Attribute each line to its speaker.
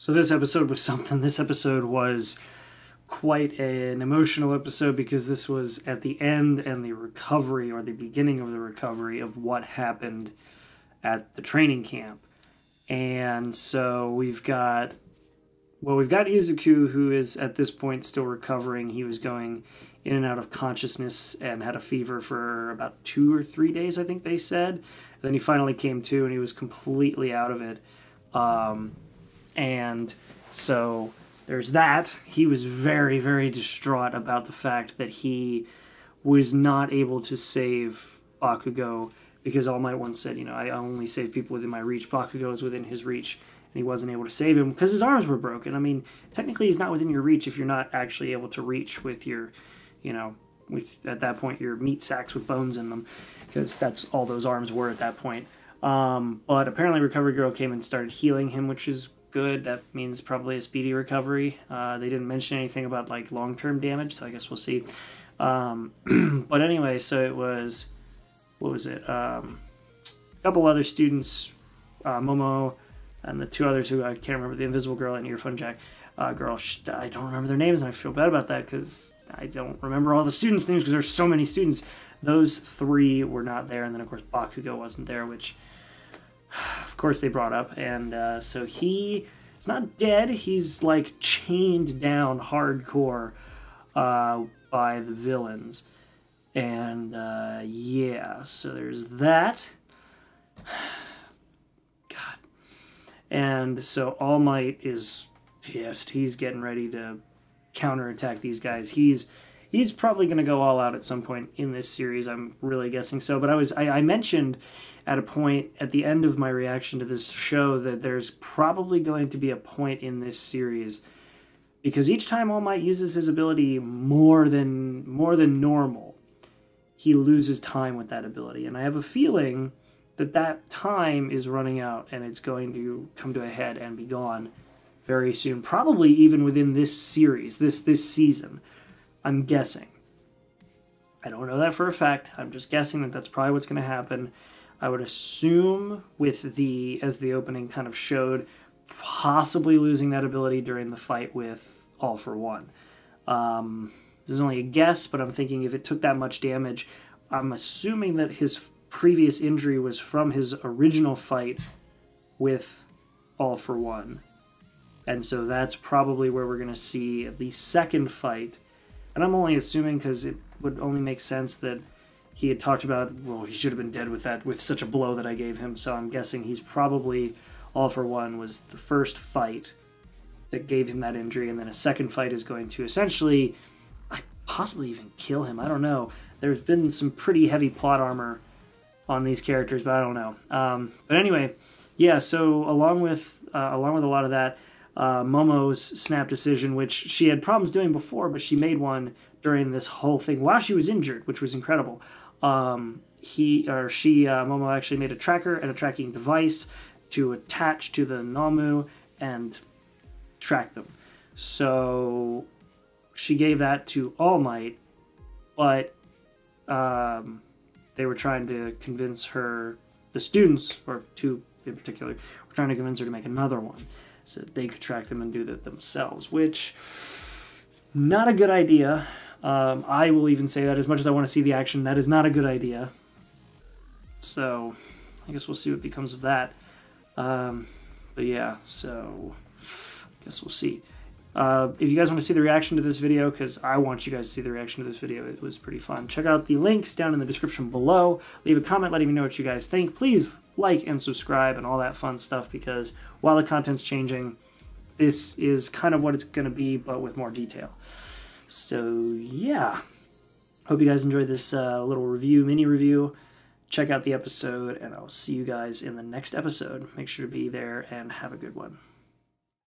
Speaker 1: So this episode was something. This episode was quite an emotional episode because this was at the end and the recovery, or the beginning of the recovery, of what happened at the training camp. And so we've got Izuku, who is at this point still recovering. He was going in and out of consciousness and had a fever for about 2 or 3 days, I think they said. And then he finally came to, and he was completely out of it. And so there's that. He was very, very distraught about the fact that he was not able to save Bakugo, because All Might once said, I only save people within my reach. Bakugo is within his reach, and he wasn't able to save him because his arms were broken. I mean, technically he's not within your reach if you're not actually able to reach with your, at that point, your meat sacks with bones in them, because that's all those arms were at that point. But apparently Recovery Girl came and started healing him, which is good. That means probably a speedy recovery. They didn't mention anything about like long-term damage, so I guess we'll see. But anyway, so it was, what was it? A couple other students, Momo, and the two others who I can't remember, the Invisible Girl and Earphone Jack girl. I don't remember their names, and I feel bad about that because I don't remember all the students' names because there's so many students. Those three were not there, and then of course Bakugo wasn't there, which of course they brought up. And so he is not dead. He's like chained down hardcore by the villains. And yeah, so there's that. God. And so All Might is pissed. He's getting ready to counterattack these guys. He's probably going to go all out at some point in this series, I'm really guessing so. But I mentioned at a point at the end of my reaction to this show that there's probably going to be a point in this series, because each time All Might uses his ability more than normal, he loses time with that ability. And I have a feeling that that time is running out, and it's going to come to a head and be gone very soon, probably even within this series, this season. I'm guessing. I don't know that for a fact. I'm just guessing that that's probably what's going to happen. I would assume, with as the opening kind of showed, possibly losing that ability during the fight with All for One. This is only a guess, but I'm thinking if it took that much damage, I'm assuming that his previous injury was from his original fight with All for One. And so that's probably where we're going to see the second fight. And I'm only assuming because it would only make sense that he had talked about, well, he should have been dead with such a blow that I gave him. So I'm guessing he's probably, All for One was the first fight that gave him that injury, and then a second fight is going to essentially possibly even kill him. I don't know. There's been some pretty heavy plot armor on these characters, but I don't know. But anyway, yeah, so along with a lot of that, Momo's snap decision, which she had problems doing before, but she made one during this whole thing while she was injured, which was incredible. Momo actually made a tracker and a tracking device to attach to the Namu and track them. So she gave that to All Might, but they were trying to convince her, the students, or two in particular, were trying to convince her to make another one so that they could track them and do that themselves, which, not a good idea. I will even say that as much as I want to see the action, that is not a good idea. So I guess we'll see what becomes of that. But yeah, so I guess we'll see. If you guys want to see the reaction to this video, because I want you guys to see the reaction to this video, it was pretty fun. Check out the links down in the description below. Leave a comment letting me know what you guys think. Please like and subscribe and all that fun stuff, because while the content's changing, this is kind of what it's going to be, but with more detail. So yeah, hope you guys enjoyed this little mini review. Check out the episode, and I'll see you guys in the next episode. Make sure to be there and have a good one.